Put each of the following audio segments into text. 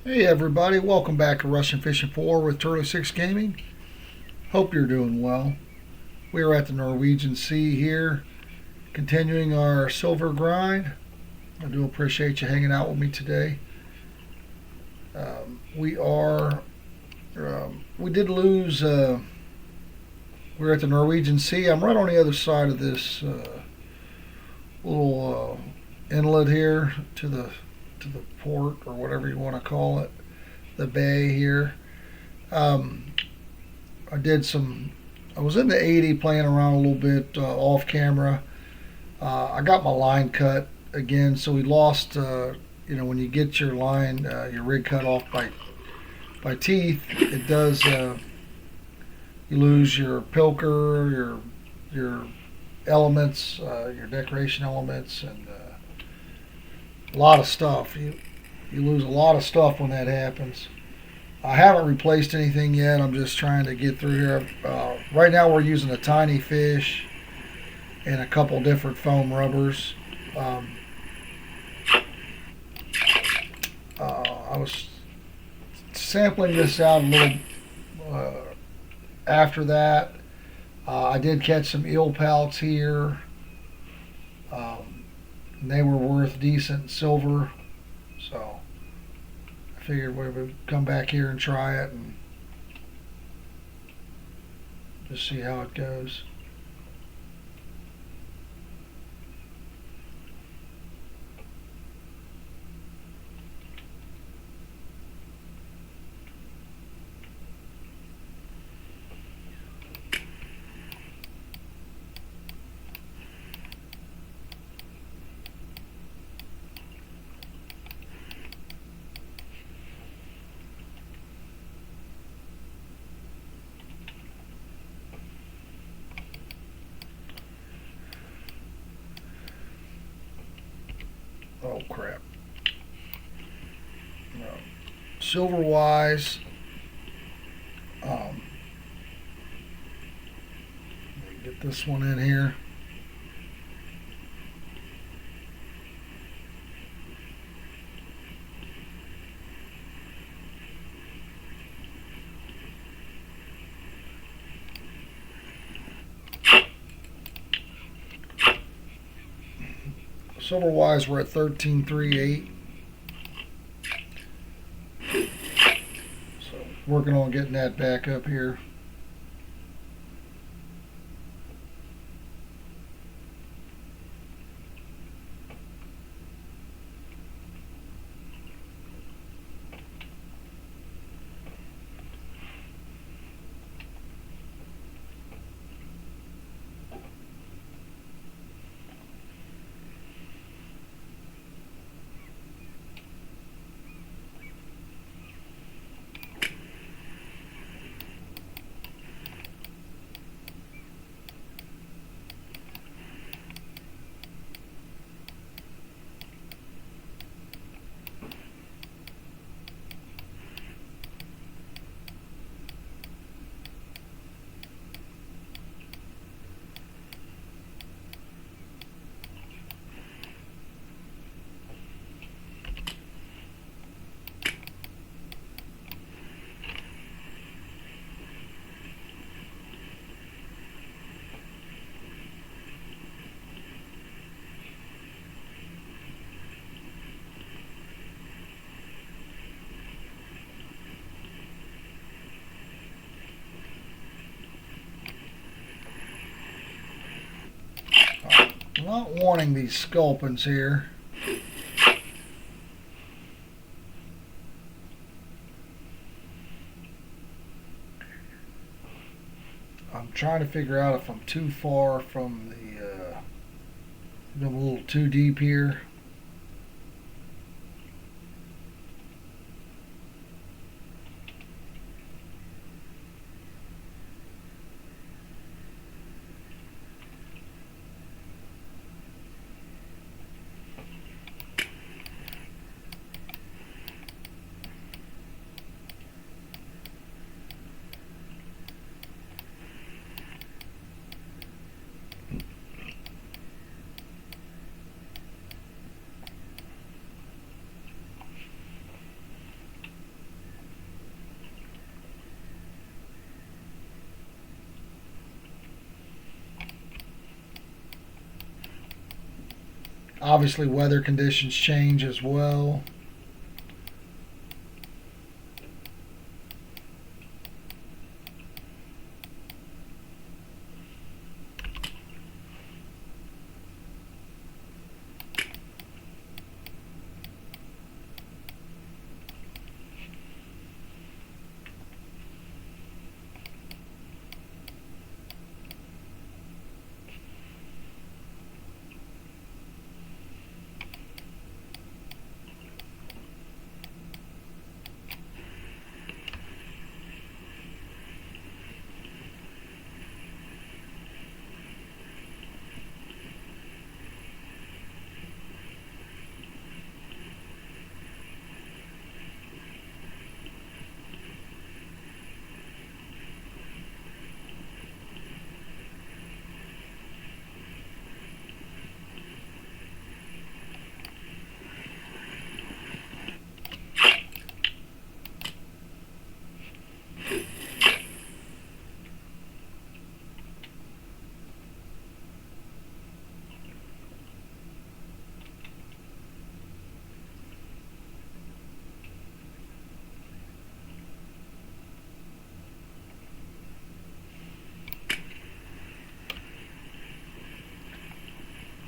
Hey everybody, welcome back to Russian Fishing 4 with Turtle 6 Gaming. Hope you're doing well. We are at the Norwegian Sea here, continuing our silver grind. I do appreciate you hanging out with me today. We did lose, we're at the Norwegian Sea. I'm right on the other side of this little inlet here to the port or whatever you want to call it, the bay here. Um, I did some. I was in the 80 playing around a little bit off camera. I got my line cut again, so we lost. When you get your line, your rig cut off by teeth, it does. You lose your pilker, your elements, your decoration elements, and a lot of stuff. You lose a lot of stuff when that happens. I haven't replaced anything yet. I'm just trying to get through here. Right now we're using a tiny fish and a couple different foam rubbers. Um, I was sampling this out a little after that. I did catch some eel pouts here. And they were worth decent silver. So I figured we would come back here and try it and just see how it goes. Oh crap. No. Silver wise, get this one in here. Silver wise, we're at 13.38. So working on getting that back up here. I'm not wanting these sculpins here. I'm trying to figure out if I'm too far from I'm a little too deep here. Obviously, weather conditions change as well.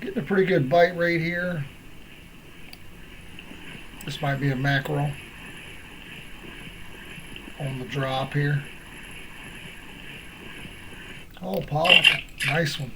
Getting a pretty good bite rate here. This might be a mackerel on the drop here. Oh, pollock. Nice one.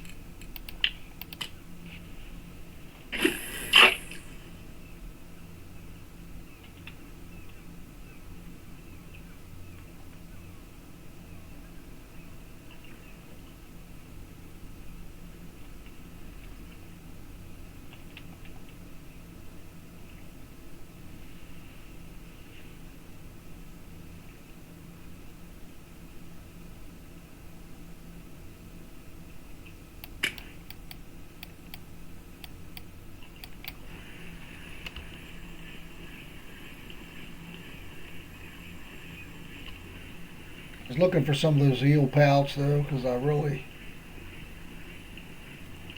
I was looking for some of those eel pouts though, because I really,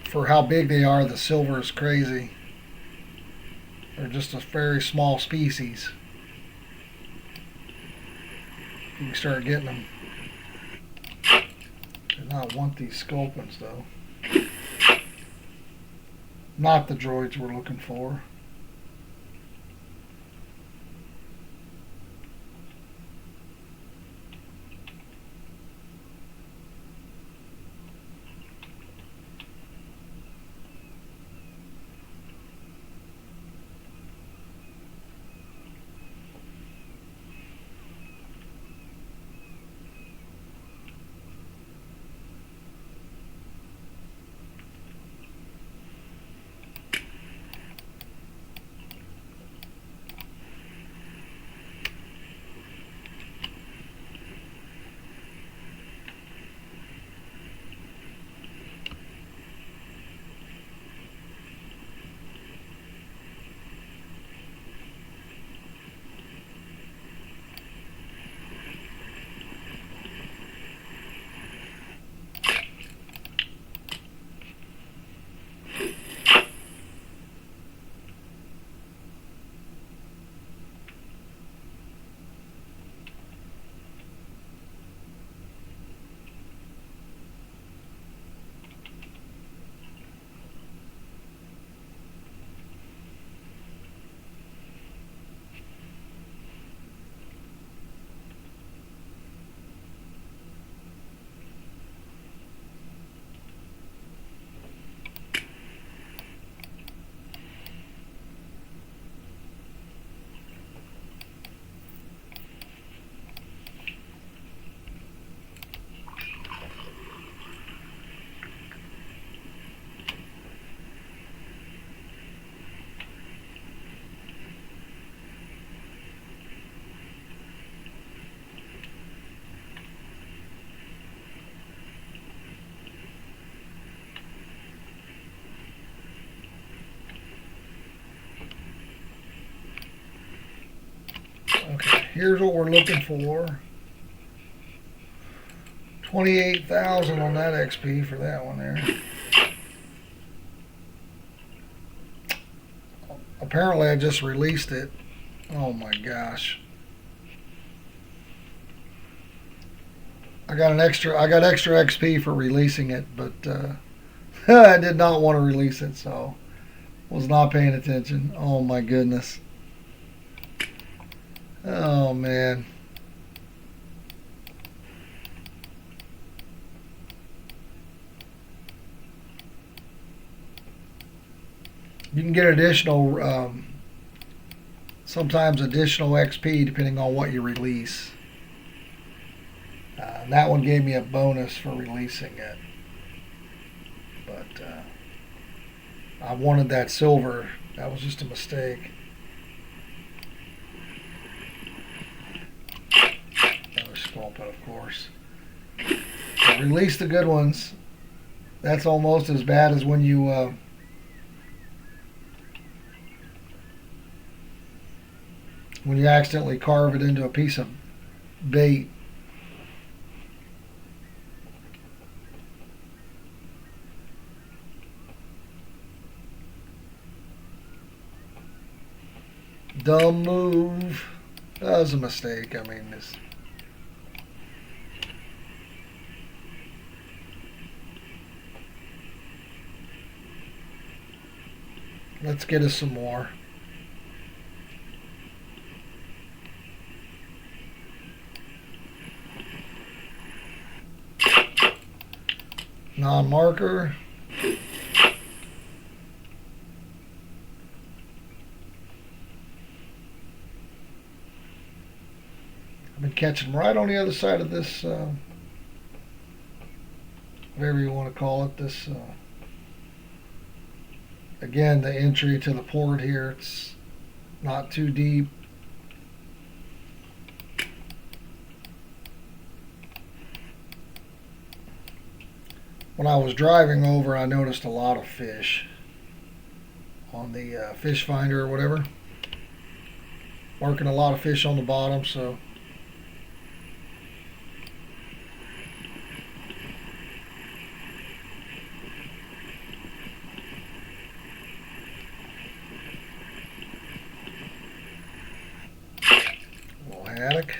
for how big they are, the silver is crazy. They're just a very small species. You can start getting them. Do not want these sculpins though. Not the droids we're looking for. Okay, here's what we're looking for. 28,000 on that XP for that one there. apparently I just released it. Oh my gosh. I got extra XP for releasing it, but I did not want to release it, so was not paying attention. Oh my goodness. Oh man. You can get additional, sometimes additional XP depending on what you release. And that one gave me a bonus for releasing it. But I wanted that silver. That was just a mistake. Another sculpin, of course. So release the good ones. That's almost as bad as when you accidentally carve it into a piece of bait. Dumb move. That was a mistake. I mean, this. Let's get us some more. Non-marker. I've been catching them right on the other side of this, whatever you want to call it, this, again, the entry to the port here, it's not too deep. When I was driving over, I noticed a lot of fish on the fish finder or whatever. Marking a lot of fish on the bottom, so little haddock.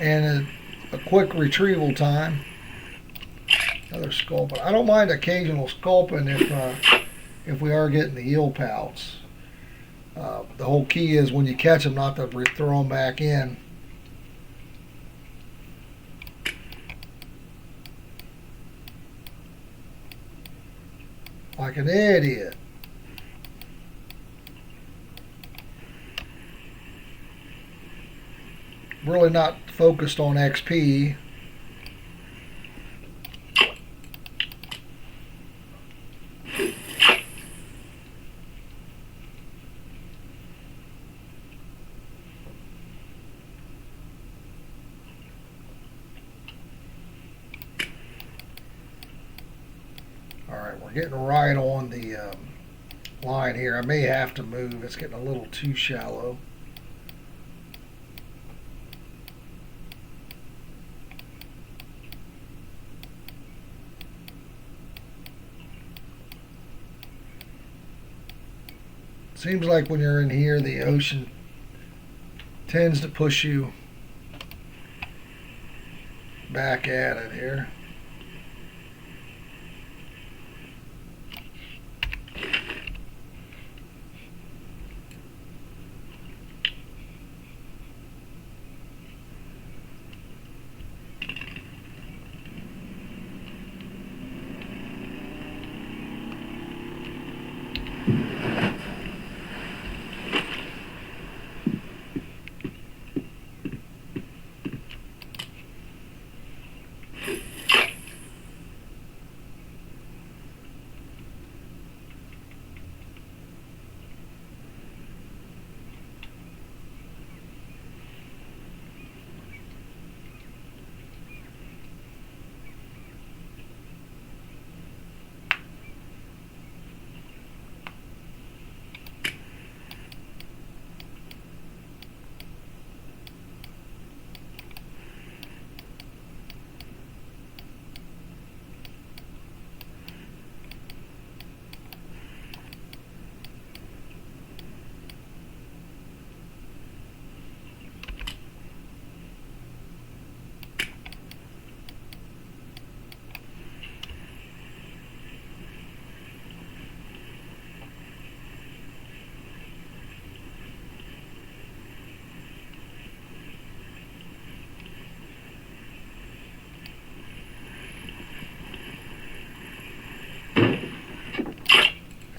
And a quick retrieval time. Another sculpin. I don't mind occasional sculpin if we are getting the eel pouts. The whole key is when you catch them not to throw them back in. Like an idiot. Really not focused on XP. Alright, we're getting right on the line here. I may have to move. It's getting a little too shallow. Seems like when you're in here, the ocean tends to push you back at it here.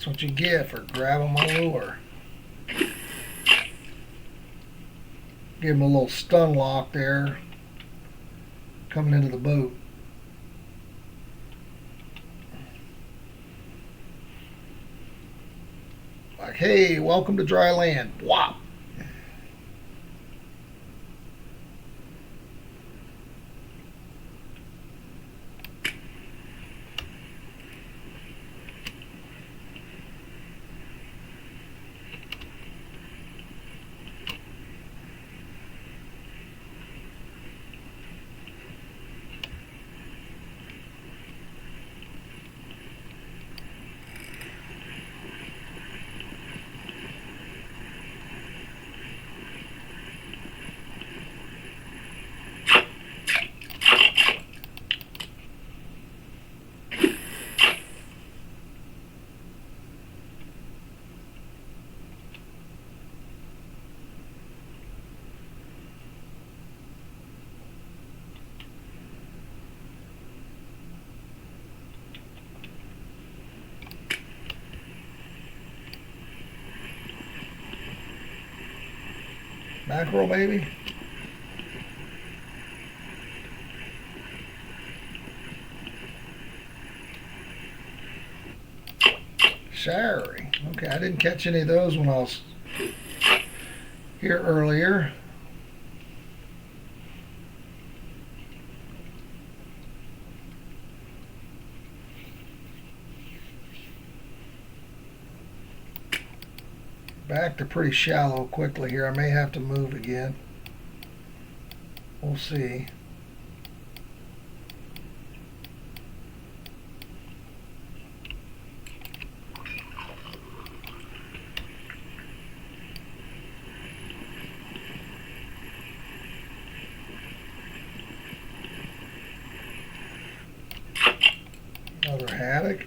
That's what you get for grabbing my lure. Give him a little stun lock there coming into the boat. Like, hey, welcome to dry land. Whop! Mackerel, baby. Sorry. Okay, I didn't catch any of those when I was here earlier. Back to pretty shallow quickly here. I may have to move again. We'll see. Another haddock.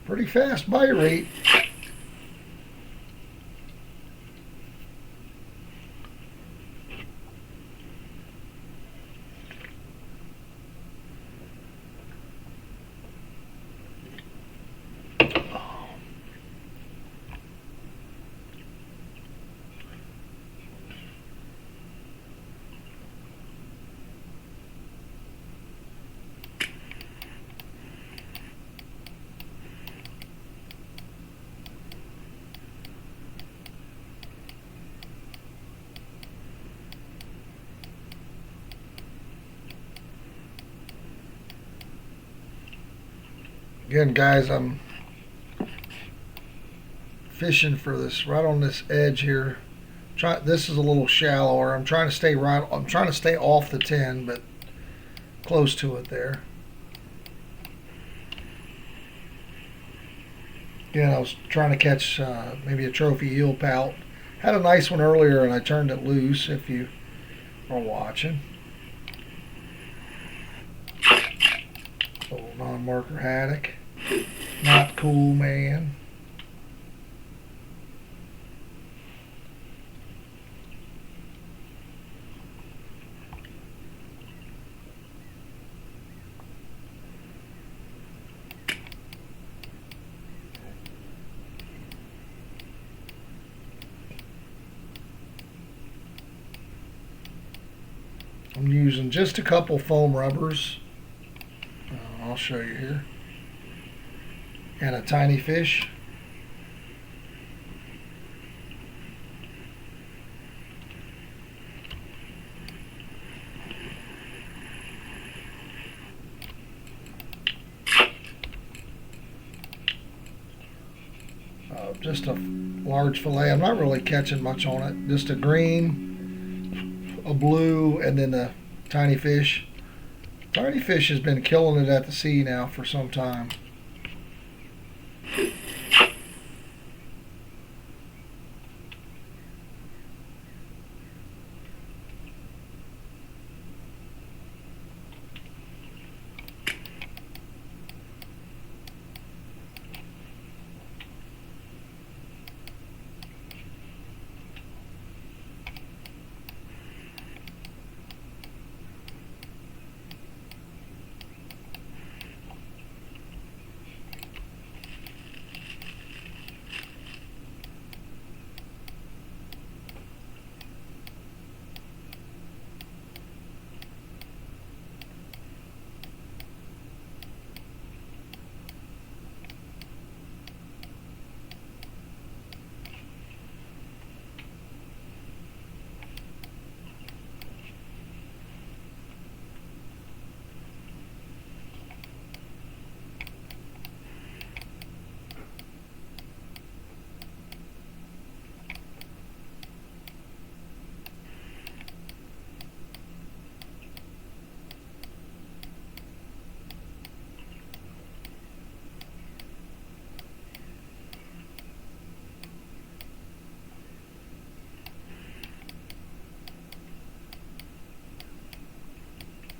Pretty fast bite rate. Again, guys, I'm fishing for this right on this edge here. This is a little shallower. I'm trying to stay right. I'm trying to stay off the 10, but close to it there. Again, I was trying to catch maybe a trophy eel pout. Had a nice one earlier, and I turned it loose. If you are watching, little non-marker haddock. Not cool, man. I'm using just a couple foam rubbers. I'll show you here. And a tiny fish. Just a large fillet. I'm not really catching much on it. Just a green, a blue, and then a tiny fish. Tiny fish has been killing it at the sea now for some time.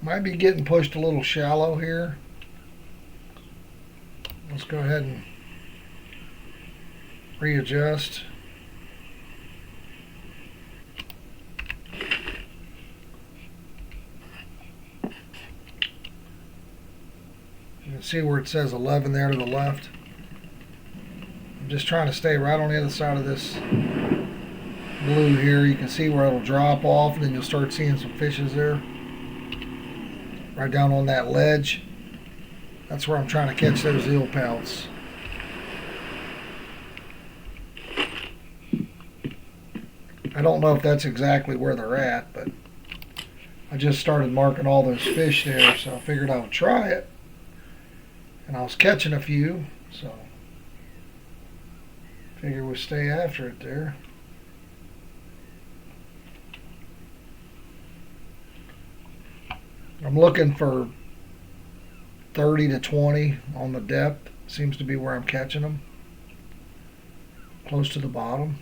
Might be getting pushed a little shallow here. Let's go ahead and readjust. You can see where it says 11 there to the left. I'm just trying to stay right on the other side of this blue here. You can see where it'll drop off, and then you'll start seeing some fishes there. Right down on that ledge. That's where I'm trying to catch those eel pouts. I don't know if that's exactly where they're at, but I just started marking all those fish there, so I figured I would try it. And I was catching a few, so figure we'll stay after it there. I'm looking for 30 to 20 on the depth. Seems to be where I'm catching them. Close to the bottom.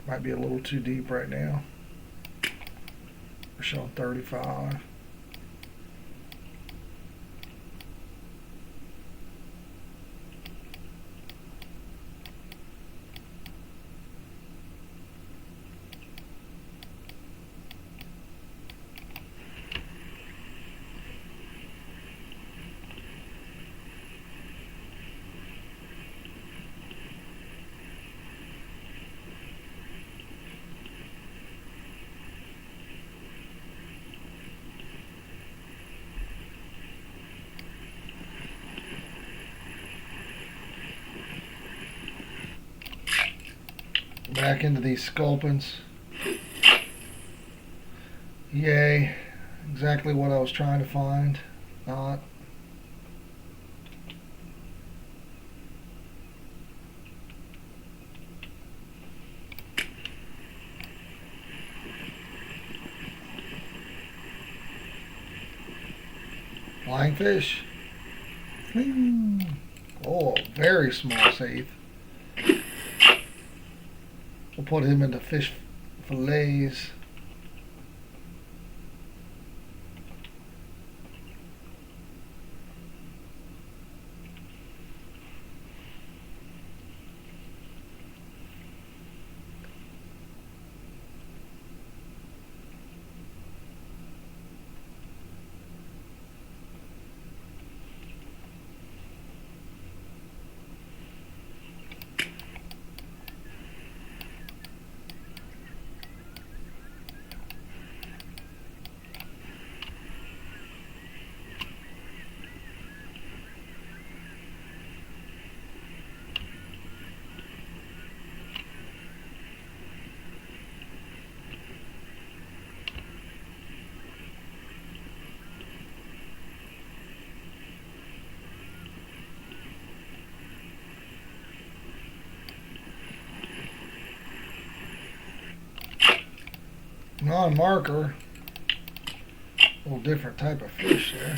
Might be a little too deep right now. We're showing 35. Back into these sculpins. Yay. Exactly what I was trying to find. Not. Flying fish. Oh, very small safe. We'll put him into fish fillets. Non-marker. A little different type of fish there.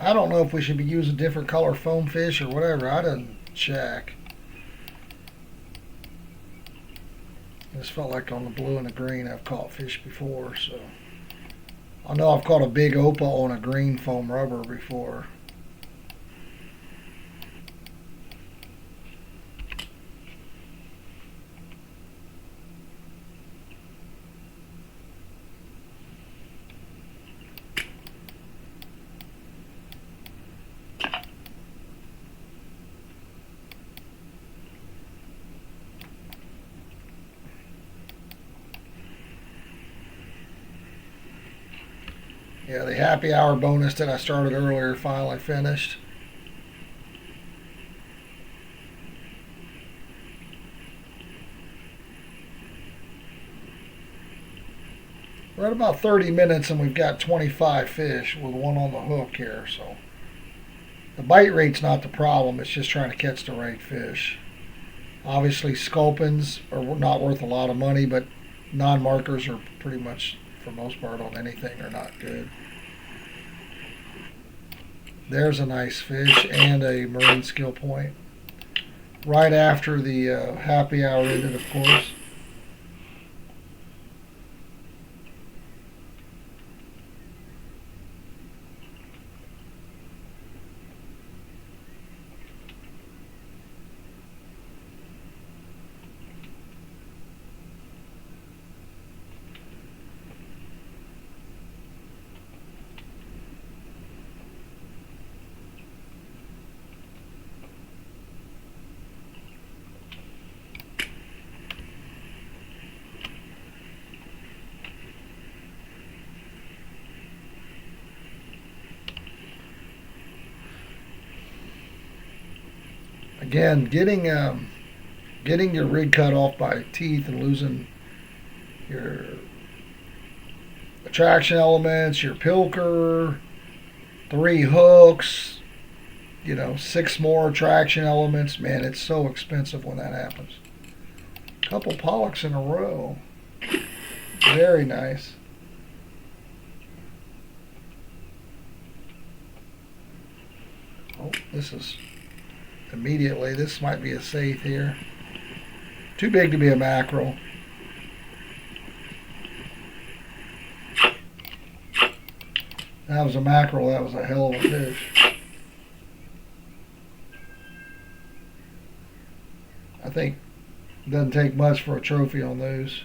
I don't know if we should be using different color foam fish or whatever. I didn't check. I just felt like on the blue and the green I've caught fish before, so I know I've caught a big opal on a green foam rubber before. Yeah, the happy hour bonus that I started earlier finally finished. We're at about 30 minutes and we've got 25 fish with one on the hook here. So the bite rate's not the problem. It's just trying to catch the right fish. Obviously, sculpins are not worth a lot of money, but non-markers are pretty much, for most part, on anything are not good. There's a nice fish and a marine skill point. Right after the happy hour ended, of course. Again, getting your rig cut off by teeth and losing your attraction elements, your pilker, 3 hooks, 6 more attraction elements. Man, it's so expensive when that happens. Couple pollocks in a row. Very nice. Oh, this might be a safe here. Too big to be a mackerel. That was a mackerel. That was a hell of a fish. I think it doesn't take much for a trophy on those.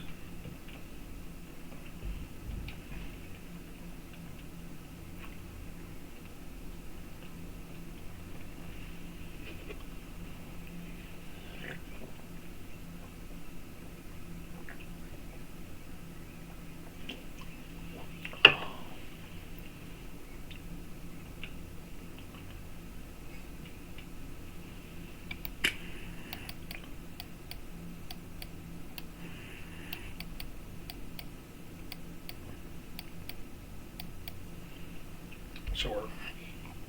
So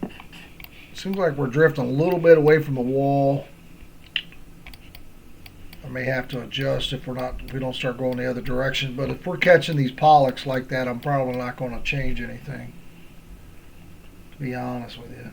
it seems like we're drifting a little bit away from the wall. I may have to adjust if we don't start going the other direction. But if we're catching these pollocks like that, I'm probably not going to change anything, to be honest with you.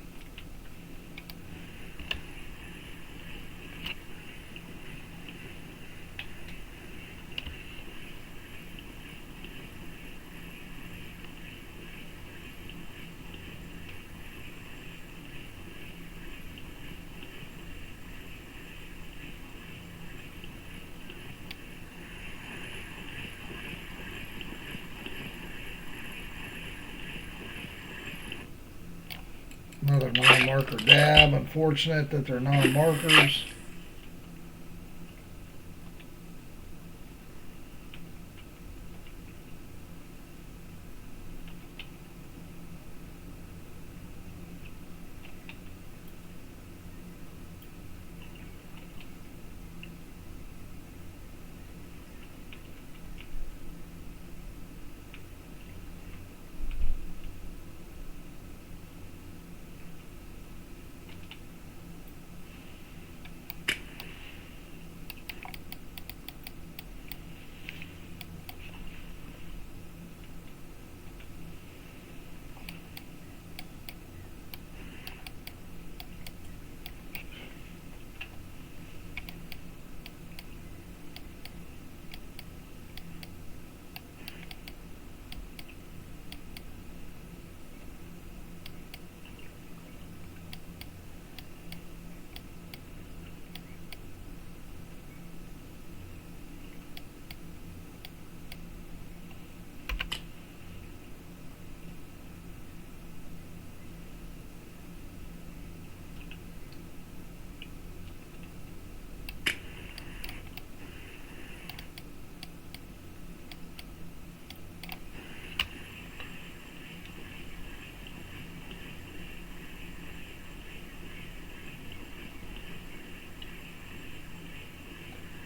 Another non-marker dab. Unfortunate that they're non-markers.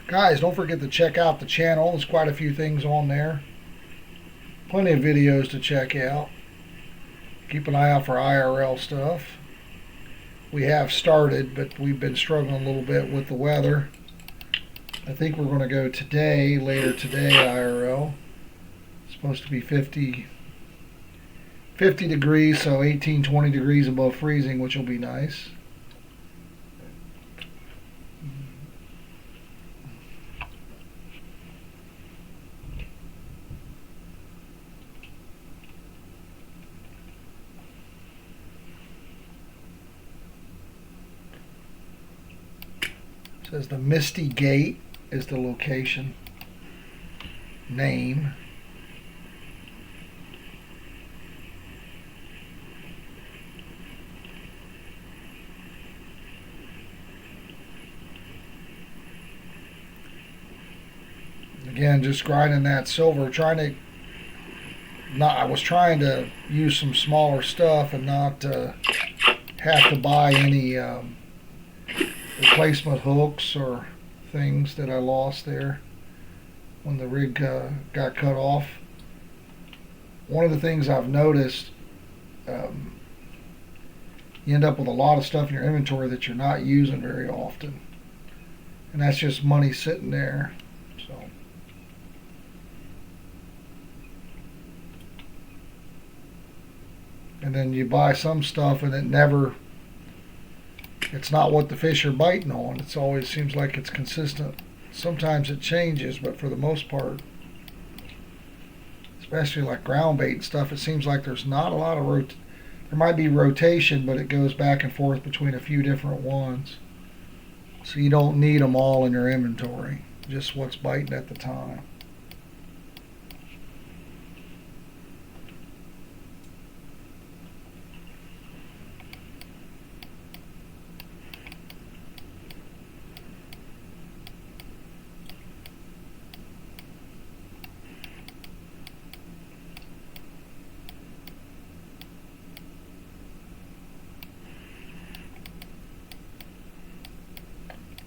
Guys, don't forget to check out the channel. There's quite a few things on there. Plenty of videos to check out. Keep an eye out for IRL stuff. We have started, but we've been struggling a little bit with the weather. I think we're going to go today, later today, IRL. It's supposed to be 50 degrees, so 18, 20 degrees above freezing, which will be nice. It says the Misty Gate is the location name. Again, just grinding that silver, I was trying to use some smaller stuff and not have to buy any replacement hooks or things that I lost there when the rig got cut off. One of the things I've noticed, um, you end up with a lot of stuff in your inventory that you're not using very often, and that's just money sitting there. So, and then you buy some stuff and it's not what the fish are biting on. It's always seems like it's consistent. Sometimes it changes, but for the most part, especially like ground bait and stuff, it seems like there's not a lot of there might be rotation, but it goes back and forth between a few different ones. So you don't need them all in your inventory, just what's biting at the time.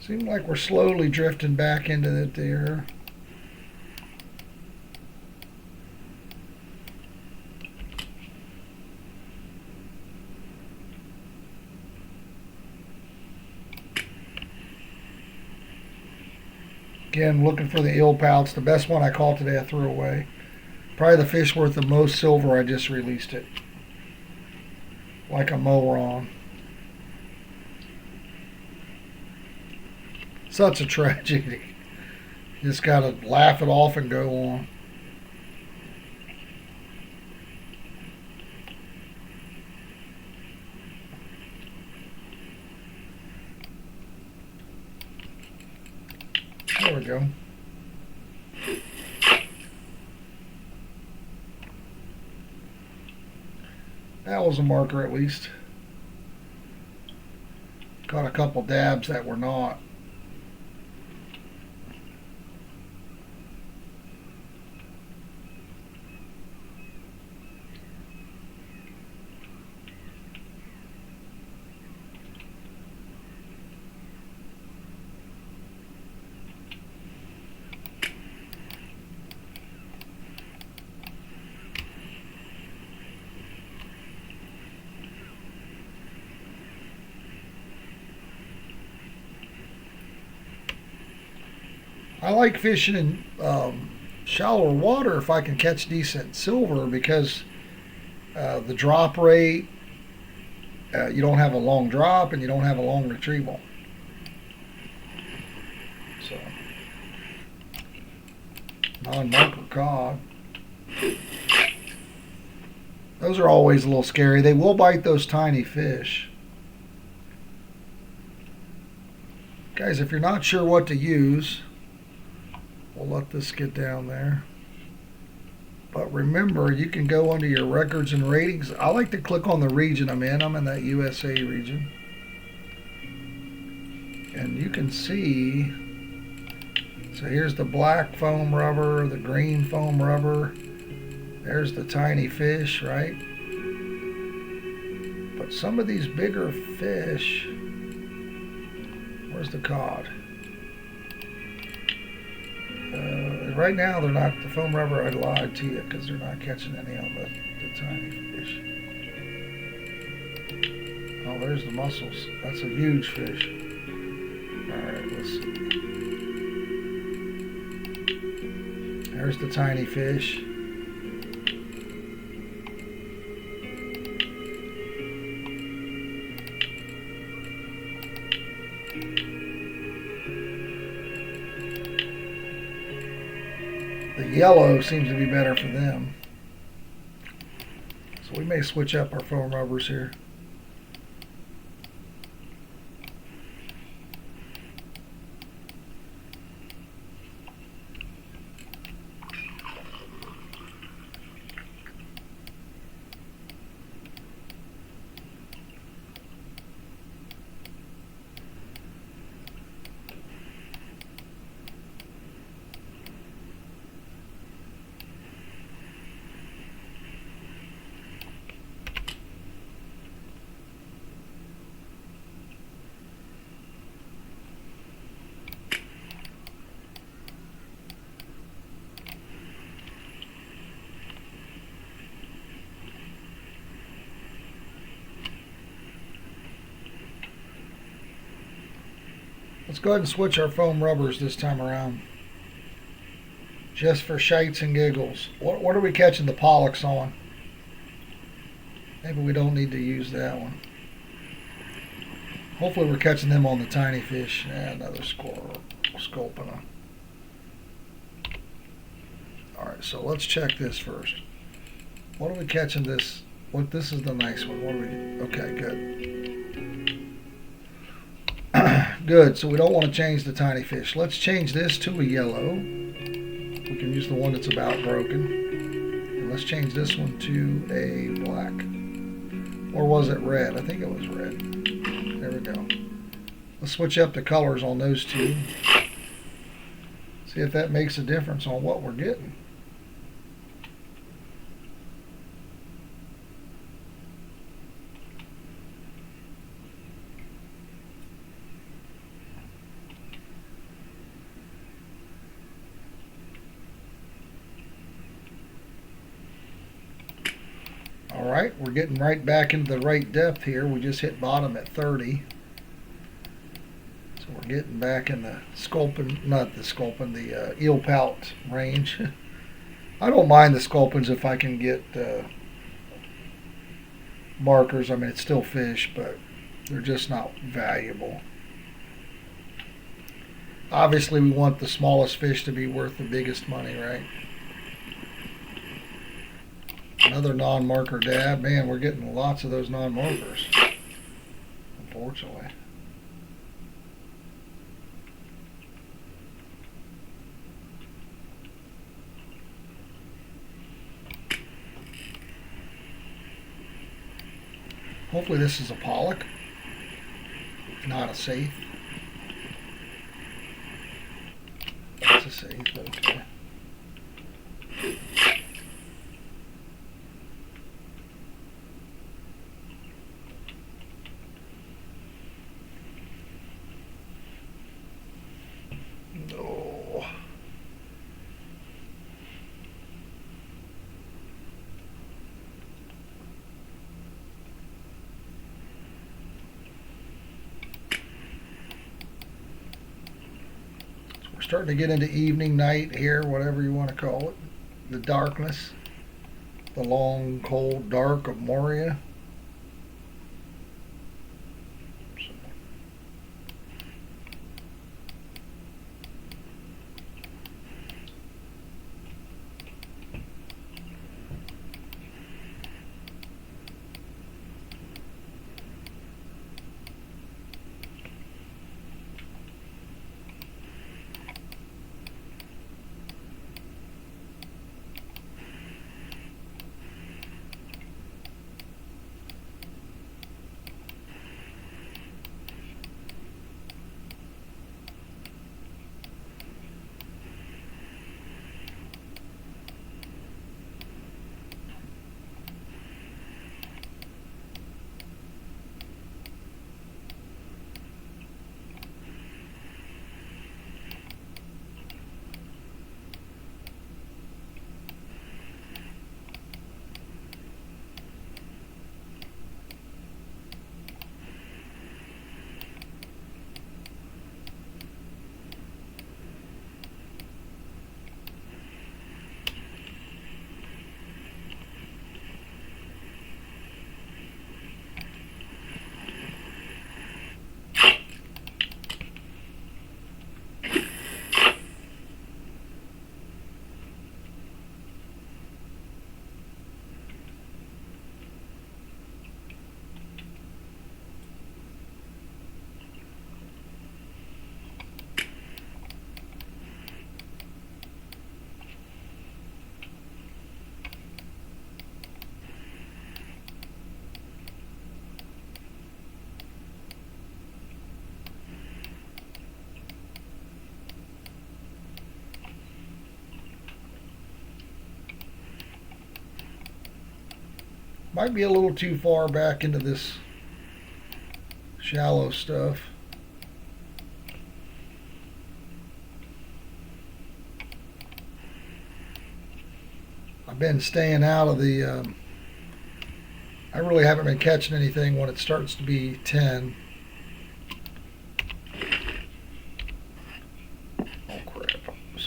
Seems like we're slowly drifting back into it there. Again, looking for the eel pouts. The best one I caught today I threw away. Probably the fish worth the most silver. I just released it. Like a moron. Such a tragedy. You just gotta laugh it off and go on. There we go. That was a marker at least. Caught a couple dabs that were not. I like fishing in shallower water if I can catch decent silver because the drop rate, you don't have a long drop and you don't have a long retrieval. So, non-marker cod. Those are always a little scary. They will bite those tiny fish. Guys, if you're not sure what to use, we'll let this get down there. But remember, you can go under your records and ratings. I like to click on the region I'm in. I'm in that USA region. And you can see, so here's the black foam rubber, the green foam rubber. There's the tiny fish, right? But some of these bigger fish, where's the cod? Right now, they're not, the foam rubber, I lied to you because they're not catching any on the tiny fish. Oh, there's the mussels. That's a huge fish. Alright, let's see. There's the tiny fish. The yellow seems to be better for them. So we may switch up our foam rubbers here. Let's go ahead and switch our foam rubbers this time around. Just for shites and giggles. What are we catching the pollocks on? Maybe we don't need to use that one. Hopefully we're catching them on the tiny fish. Another sculpin. Alright, so let's check this first. What are we catching this? This is the nice one. What are we? Okay, good. Good, so we don't want to change the tiny fish. Let's change this to a yellow. We can use the one that's about broken. And let's change this one to a black. Or was it red? I think it was red. There we go. Let's switch up the colors on those two. See if that makes a difference on what we're getting. Alright, we're getting right back into the right depth here. We just hit bottom at 30. So we're getting back in the the eel pout range. I don't mind the sculpins if I can get markers. I mean, it's still fish, but they're just not valuable. Obviously, we want the smallest fish to be worth the biggest money, right? Another non-marker dab. Man, we're getting lots of those non-markers, unfortunately. Hopefully this is a pollock, not a safe. That's a safe, okay. No. We're starting to get into evening, night here, whatever you want to call it. The darkness, the long, cold dark of Moria. Might be a little too far back into this shallow stuff. I've been staying out of the I really haven't been catching anything when it starts to be 10.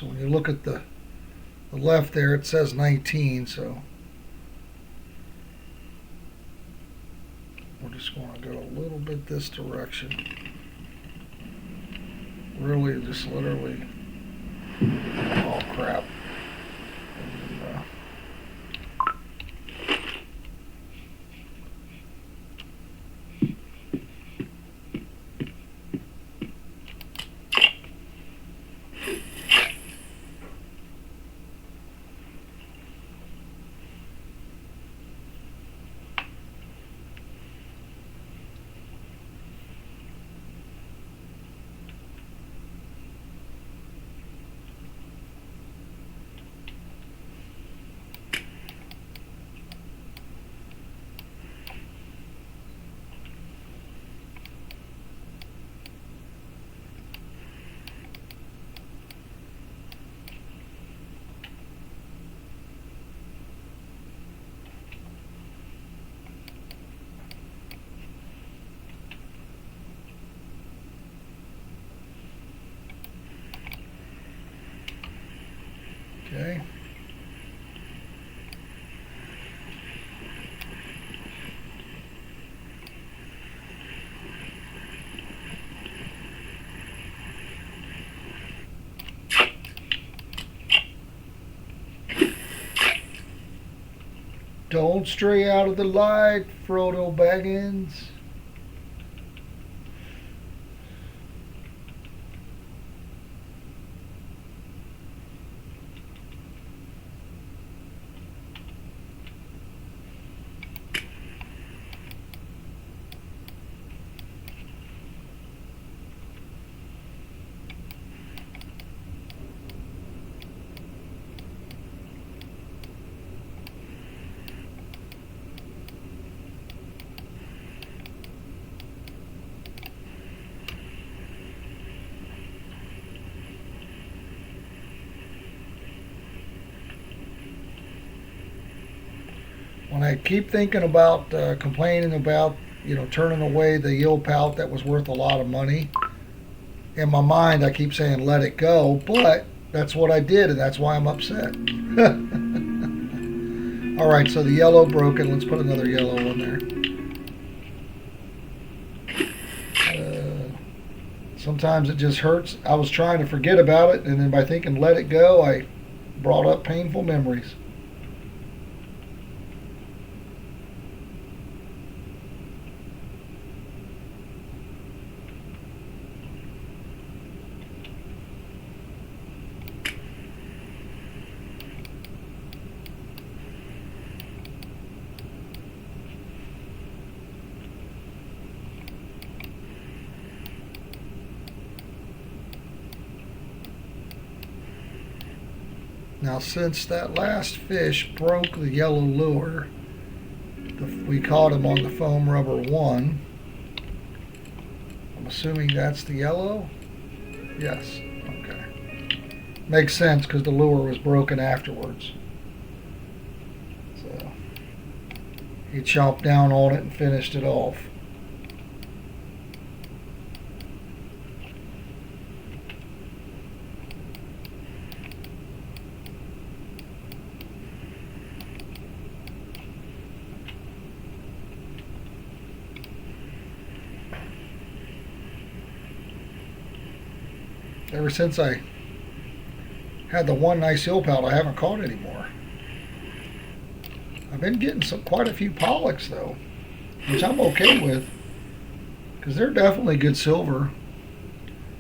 So when you look at the left there, it says 19. So we're just going to go a little bit this direction. Really, just literally. Oh crap. Okay. Don't stray out of the light, Frodo Baggins. When I keep thinking about complaining about, turning away the yield pout that was worth a lot of money, in my mind I keep saying let it go, but that's what I did, and that's why I'm upset. All right, so the yellow broken. Let's put another yellow in there. Sometimes it just hurts. I was trying to forget about it, and then by thinking let it go, I brought up painful memories. Now, since that last fish broke the yellow lure, we caught him on the foam rubber 1. I'm assuming that's the yellow? Yes. Okay. Makes sense because the lure was broken afterwards. So he chomped down on it and finished it off. Ever since I had the one nice eel pout, I haven't caught anymore. I've been getting quite a few pollocks though, which I'm okay with, because they're definitely good silver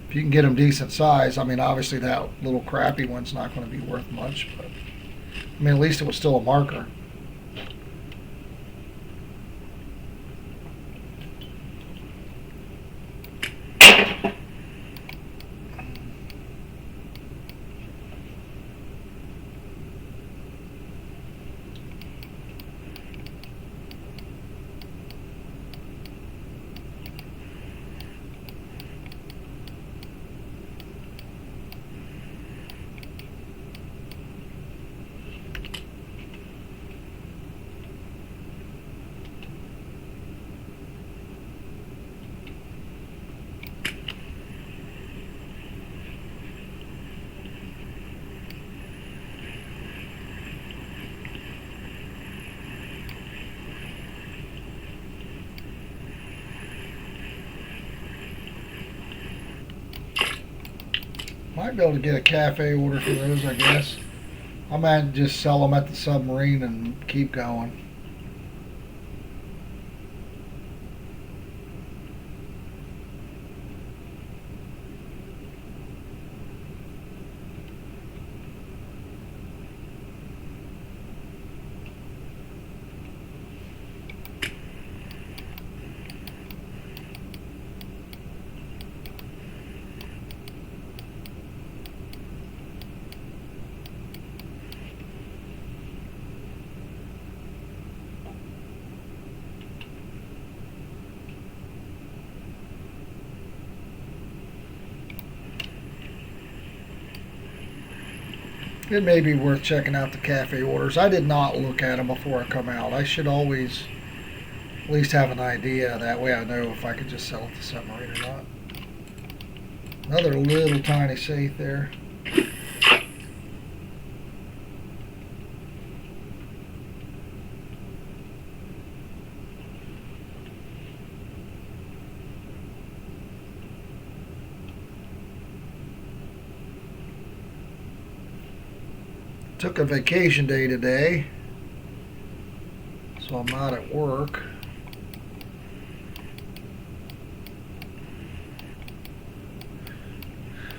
if you can get them decent size. I mean, obviously that little crappy one's not going to be worth much, but I mean, at least it was still a marker. Might be able to get a cafe order for those, I guess. I might just sell them at the submarine and keep going. It may be worth checking out the cafe orders. I did not look at them before I come out. I should always at least have an idea. That way I know if I could just sell it to submarine or not. Another little tiny safe there. Took a vacation day today, so I'm not at work.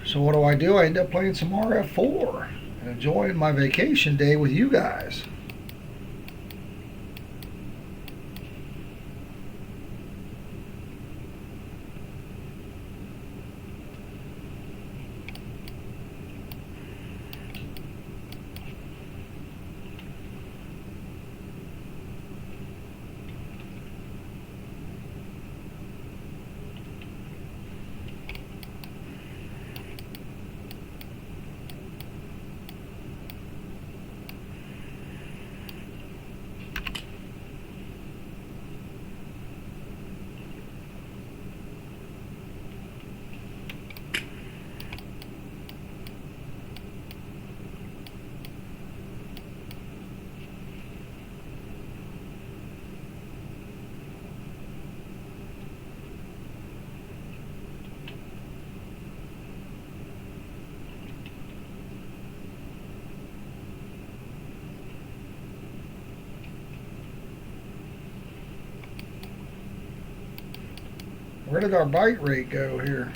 So what do? I end up playing some RF4 and enjoying my vacation day with you guys. Where did our bite rate go here?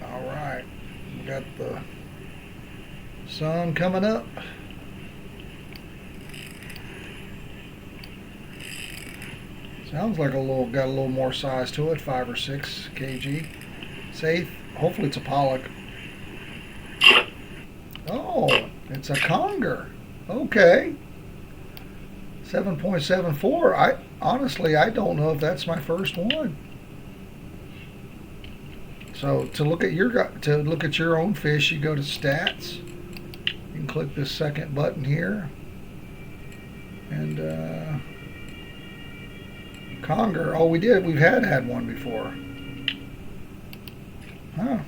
Alright, we got the sun coming up. Sounds like got a little more size to it, 5 or 6 kg. Safe. Hopefully it's a pollock. Oh, it's a conger. Okay. 7.74. I don't know if that's my first one. So to look at your own fish, you go to stats. You can click this second button here, and conger. Oh, we've had one before. Huh.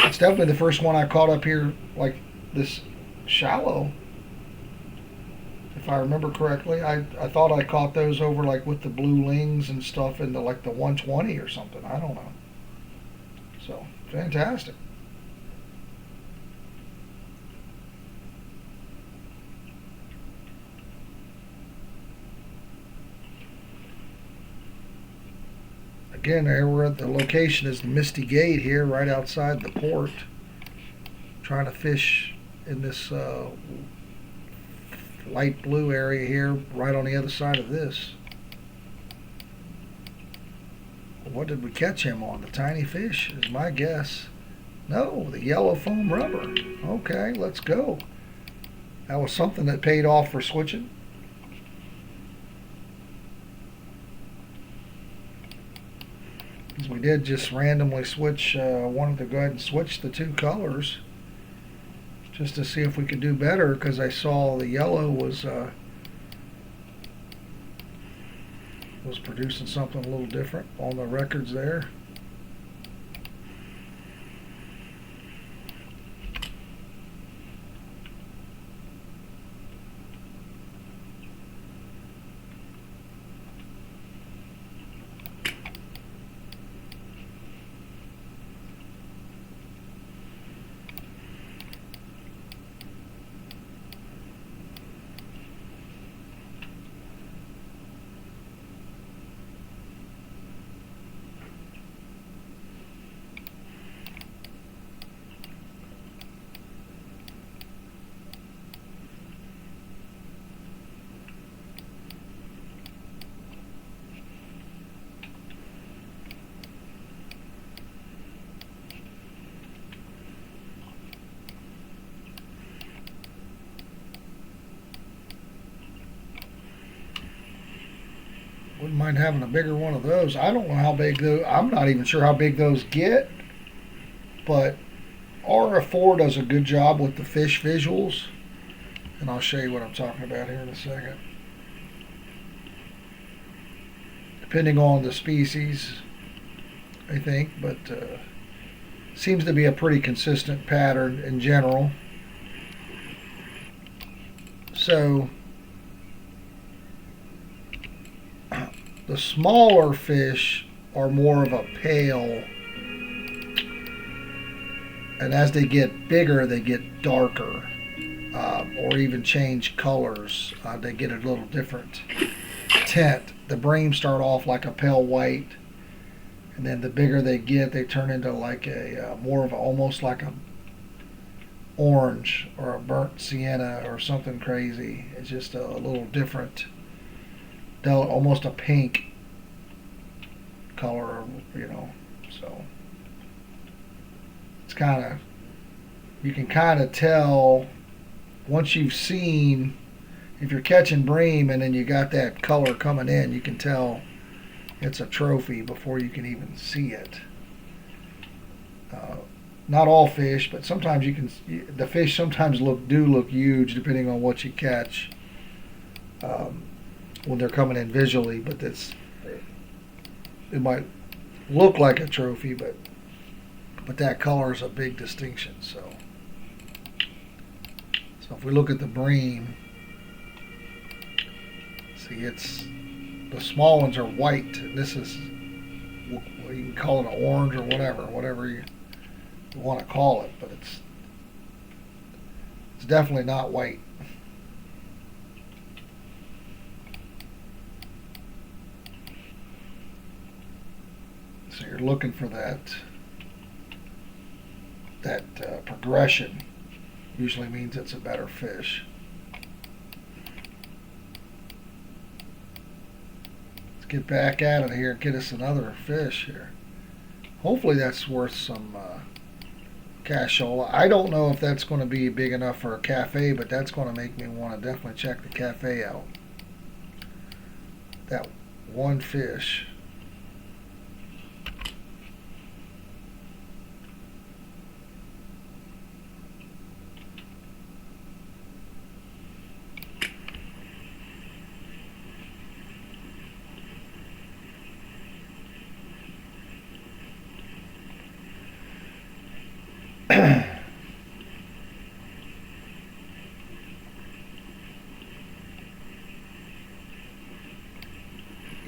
It's definitely the first one I caught up here, like this shallow. If I remember correctly, I thought I caught those over like with the blue lings and stuff in the like the 120 or something. I don't know. So, fantastic. Again, there we're at the location is the Misty Gate here, right outside the port. Trying to fish in this light blue area here, right on the other side of this. What did we catch him on? The tiny fish is my guess. No, the yellow foam rubber. Okay, let's go. That was something that paid off for switching. Because we did just randomly switch, wanted to go ahead and switch the two colors just to see if we could do better, because I saw the yellow was producing something a little different on the records there. Wouldn't mind having a bigger one of those. I don't know how big those. I'm not even sure how big those get, but RF4 does a good job with the fish visuals, and I'll show you what I'm talking about here in a second. Depending on the species, I think, but seems to be a pretty consistent pattern in general. So the smaller fish are more of a pale, and as they get bigger, they get darker, or even change colors. They get a little different tint. The breams start off like a pale white, and then the bigger they get, they turn into like a more of a, almost like a orange or a burnt sienna or something crazy. It's just a little different, almost a pink color, you know. So it's kind of, you can kind of tell once you've seen, if you're catching bream and then you got that color coming in, you can tell it's a trophy before you can even see it. Not all fish, but sometimes you can. The fish sometimes do look huge depending on what you catch when they're coming in visually. But it might look like a trophy, but that color is a big distinction. So if we look at the bream, see, it's the small ones are white. This is, you can call it an orange or whatever you want to call it, but it's definitely not white. So you're looking for that progression. Usually means it's a better fish. Let's get back out of here and get us another fish here. Hopefully that's worth some cashola. I don't know if that's going to be big enough for a cafe, but that's going to make me want to definitely check the cafe out. That one fish.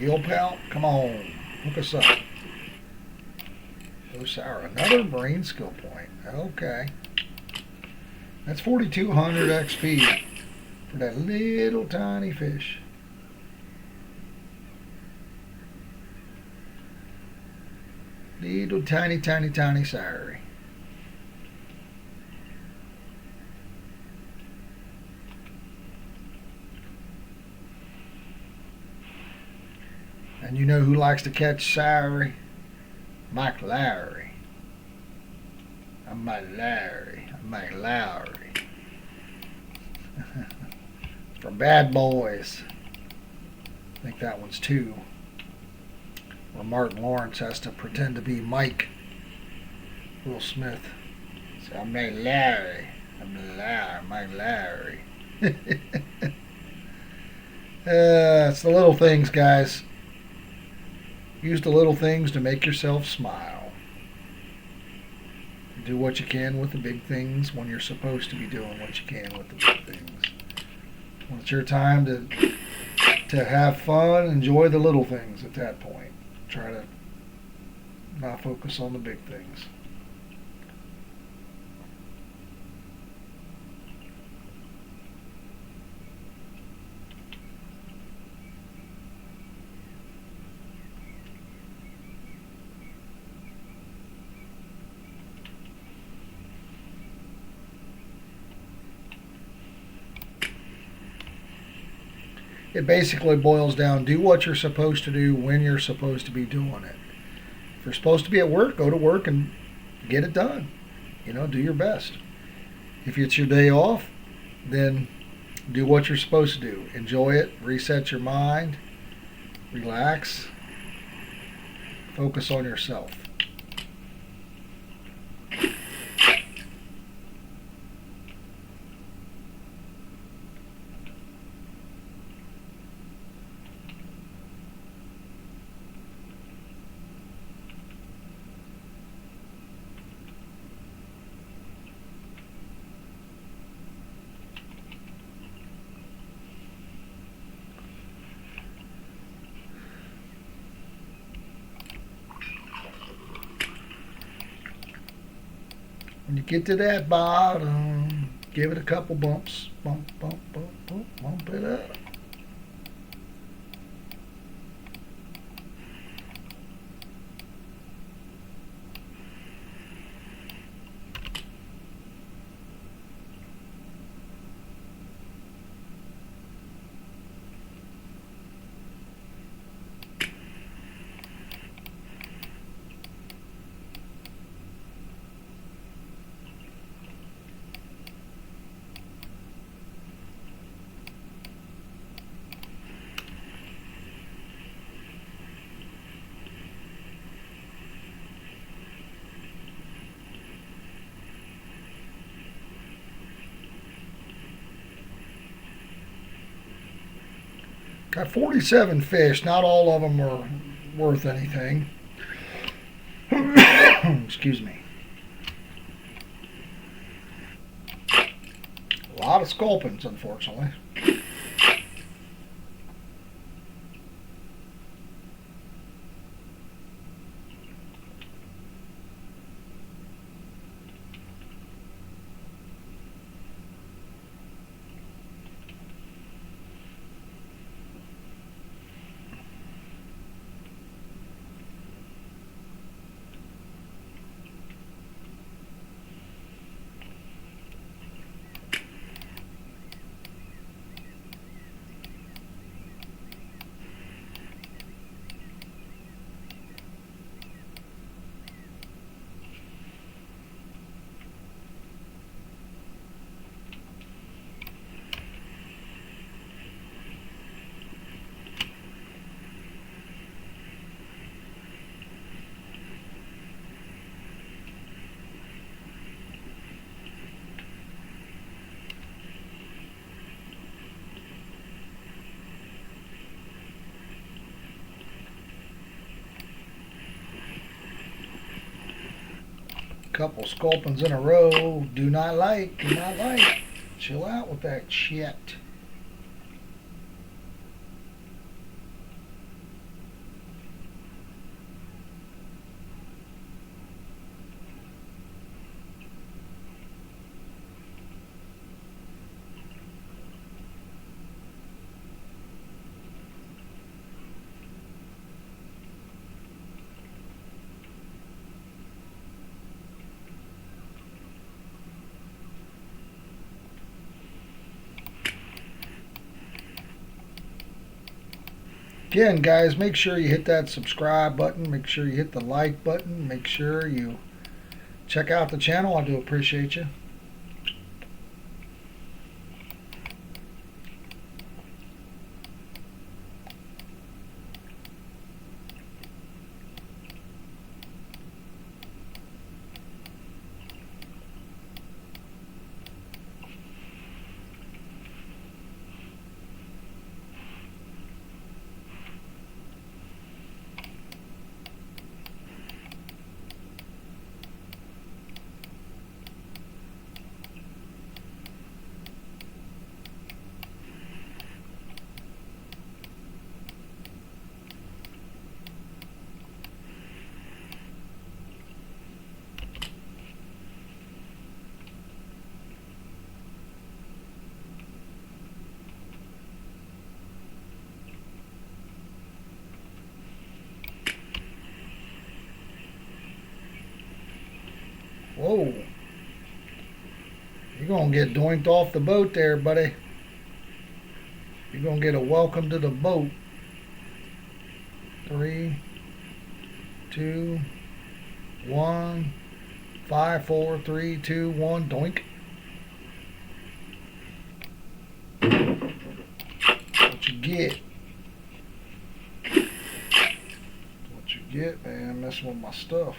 Eel pal, come on, hook us up. Oh, sour, another brain skill point. Okay, that's 4,200 XP for that little tiny fish. Little tiny sour. And you know who likes to catch sour? Mike Lowry. I'm Mike Lowry. For Bad Boys. I think that one's 2. Where Martin Lawrence has to pretend to be Mike. Will Smith. So I'm like Larry. Mike Larry. It's the little things, guys. Use the little things to make yourself smile. Do what you can with the big things when you're supposed to be doing what you can with the big things. When it's your time to have fun, enjoy the little things at that point. Try to not focus on the big things. It basically boils down, do what you're supposed to do when you're supposed to be doing it. If you're supposed to be at work, go to work and get it done. Do your best. If it's your day off, then do what you're supposed to do. Enjoy it, reset your mind, relax, focus on yourself. When you get to that bottom, give it a couple bumps. Bump, bump, bump, bump, bump it up. Got 47 fish. Not all of them are worth anything. Excuse me. A lot of sculpins, unfortunately. Couple sculpins in a row. Do not like. Chill out with that shit. Again, guys, make sure you hit that subscribe button. Make sure you hit the like button. Make sure you check out the channel. I do appreciate you. Oh, you're going to get doinked off the boat there, buddy. You're going to get a welcome to the boat. 3, 2, 1. 5, 4, 3, 2, 1. Doink. What you get? What you get, man? Messing with my stuff.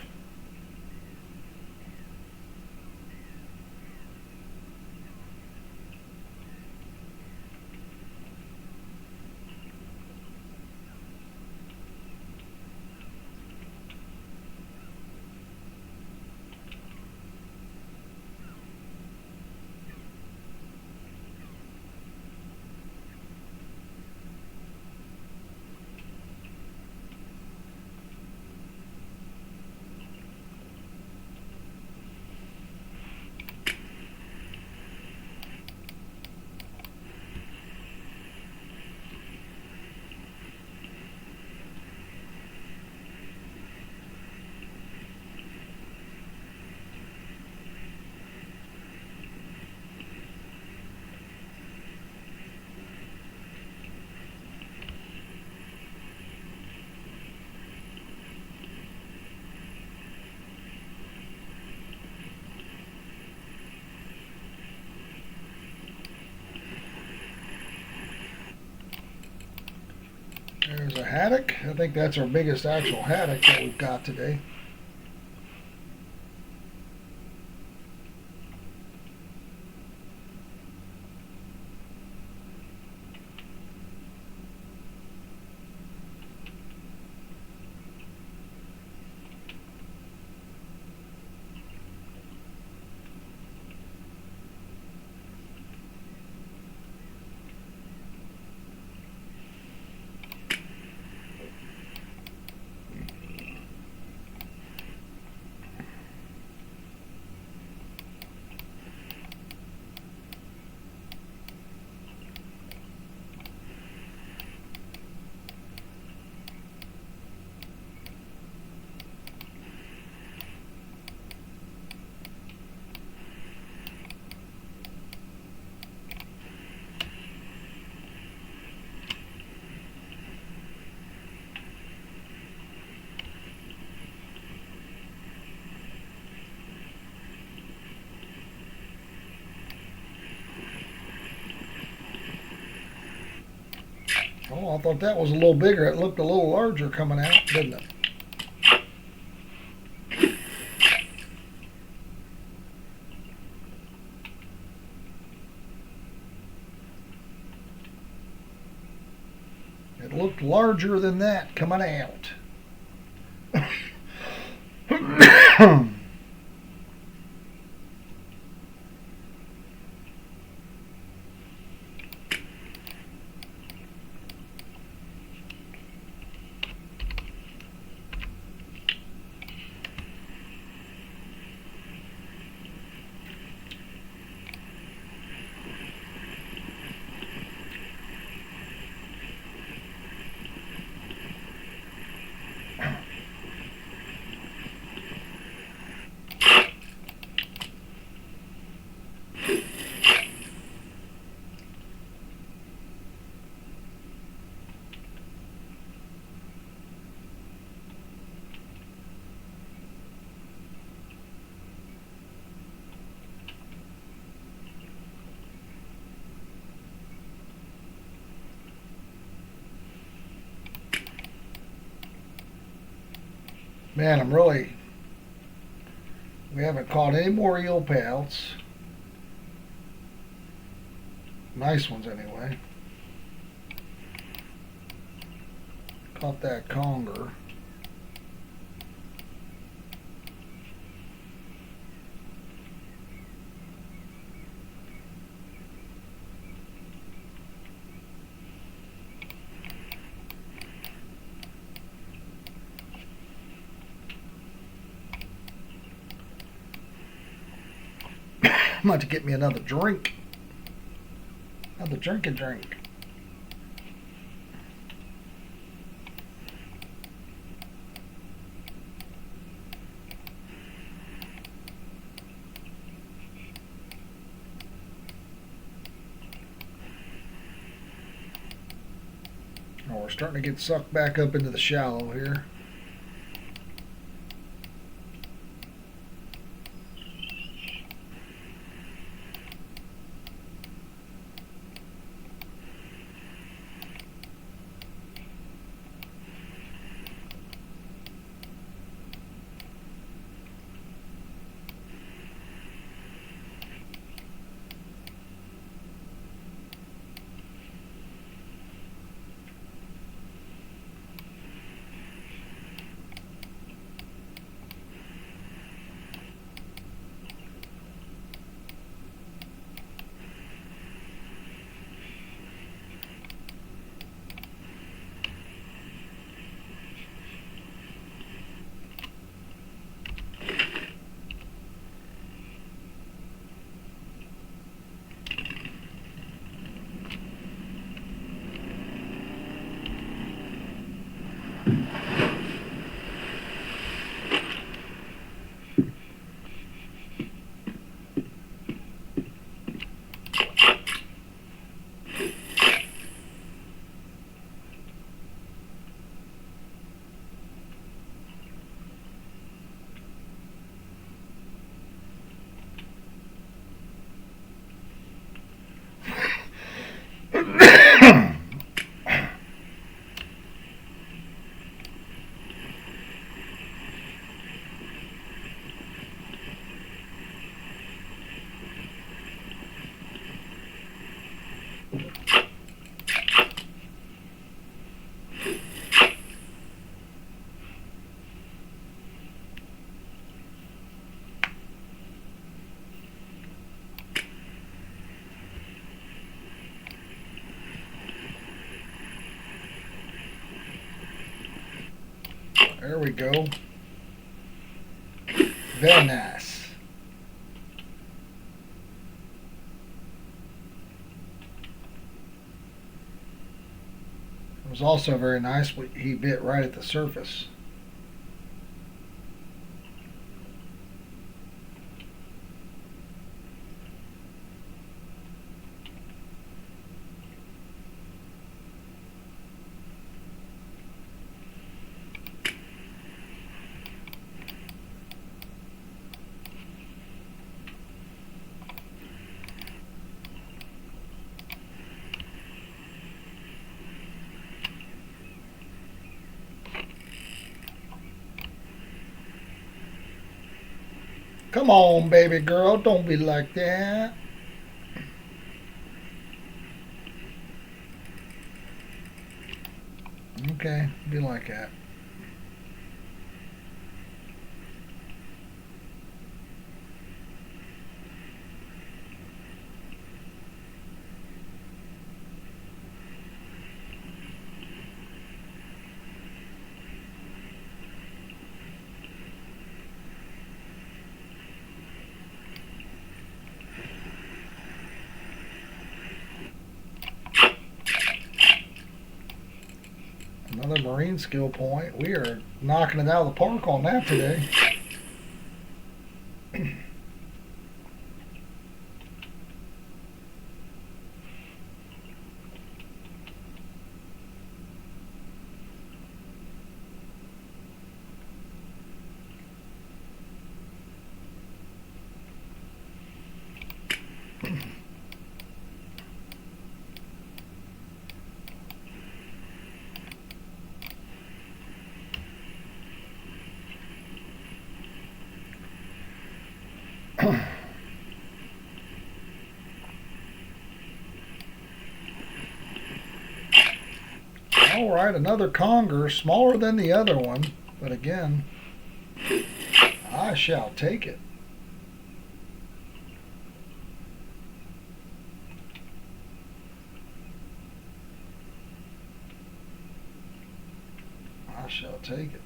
There's a haddock. I think that's our biggest actual haddock that we've got today. Oh, I thought that was a little bigger. It looked a little larger coming out, didn't it? It looked larger than that coming out. Man, we haven't caught any more eel pelts. Nice ones anyway. Caught that conger. I'm about to get me another drink. Another drink. we're starting to get sucked back up into the shallow here. There we go. Very nice. It was also very nice. He bit right at the surface. Come on, baby girl, don't be like that. Okay, be like that. Another marine skill point. We are knocking it out of the park on that today. All right, another conger, smaller than the other one, but again, I shall take it. I shall take it.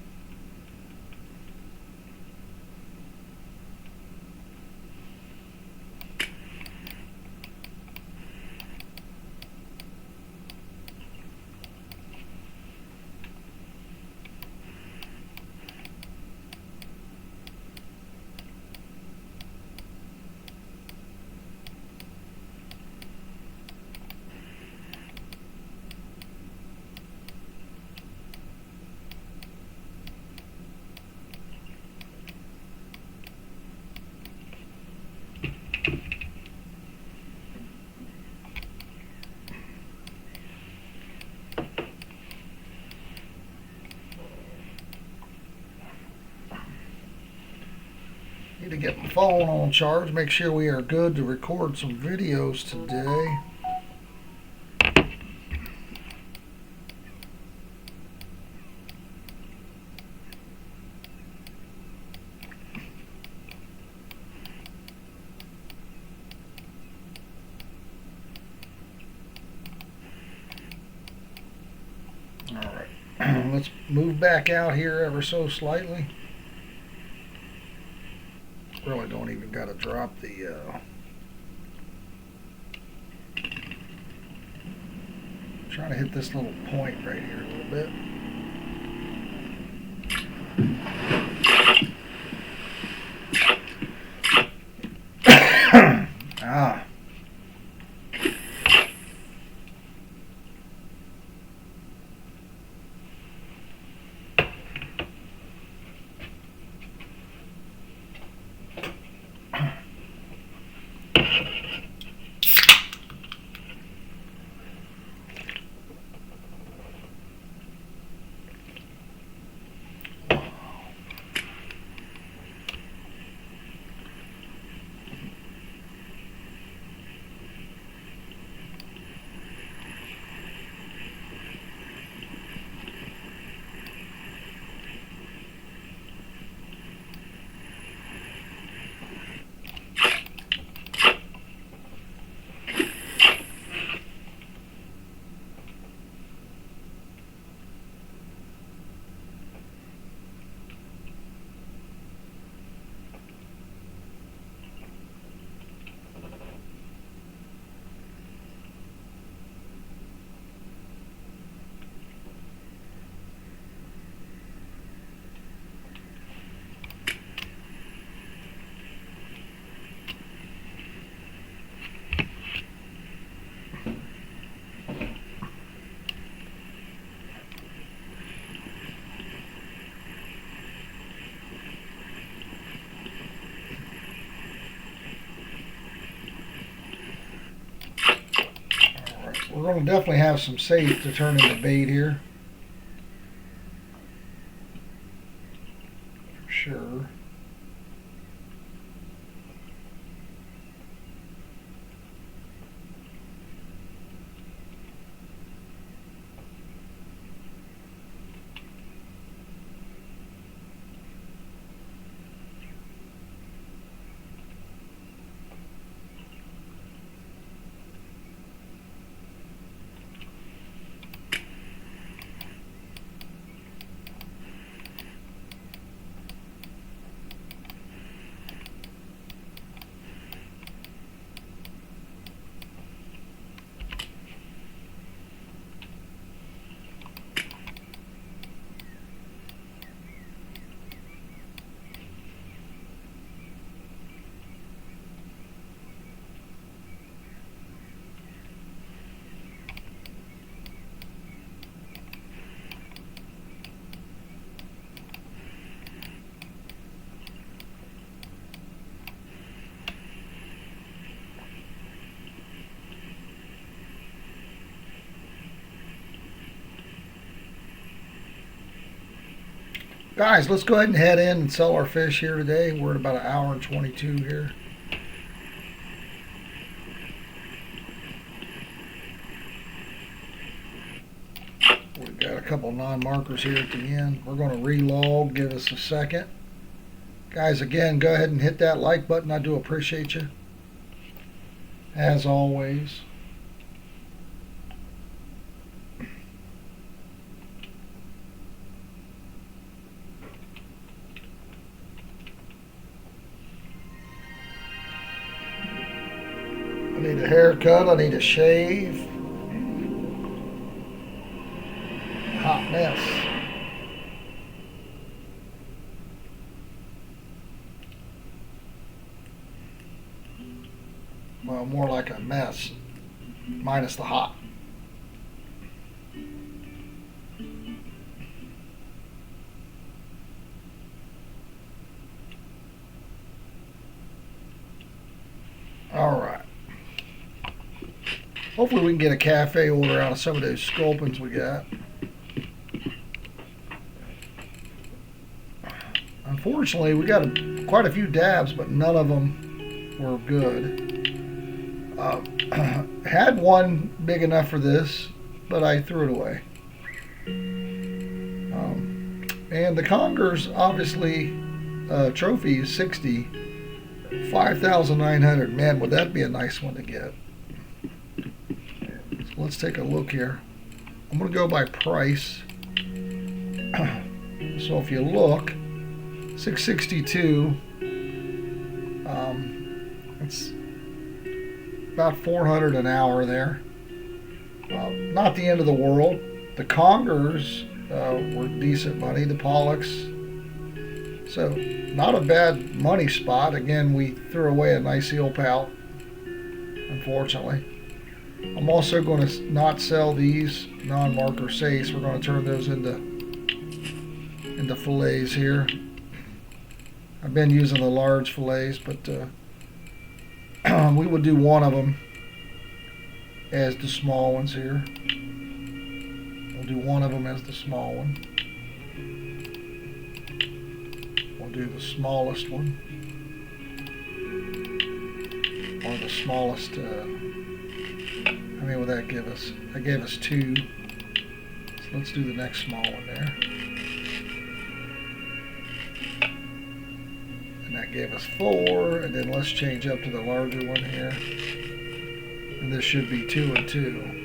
to get my phone on charge, make sure we are good to record some videos today. Alright, let's move back out here ever so slightly. Really don't even got to drop the trying to hit this little point right here a little bit. Ah. We're going to definitely have some safe to turn into bait here. For sure. Guys, let's go ahead and head in and sell our fish here today. We're at about 1 hour and 22 here. We've got a couple non-markers here at the end. We're going to relog. Give us a second. Guys, again, go ahead and hit that like button. I do appreciate you. As always. I need a haircut. I need a shave. Hot mess. Well, more like a mess, minus the hot. All right. Hopefully we can get a cafe order out of some of those sculpins we got. Unfortunately, we got quite a few dabs, but none of them were good. Had one big enough for this, but I threw it away. And the Congers, obviously, trophy is 60, 5,900. Man, would that be a nice one to get? So let's take a look here. I'm going to go by price. So if you look, 662. It's about 400 an hour there. Not the end of the world. The Congers were decent money. The Pollocks. So not a bad money spot. Again, we threw away a nice eel pout, unfortunately. I'm also going to not sell these non-marker sace. We're going to turn those into fillets here. I've been using the large fillets, but we would do one of them as the small ones here. We'll do one of them as the small one. We'll do the smallest one. Or the smallest, how many will that give us? That gave us 2. So let's do the next small one there. And that gave us 4, and then let's change up to the larger one here. And this should be 2 and 2.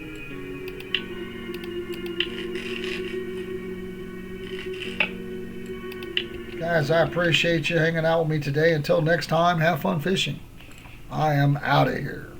Guys, I appreciate you hanging out with me today. Until next time, have fun fishing. I am out of here.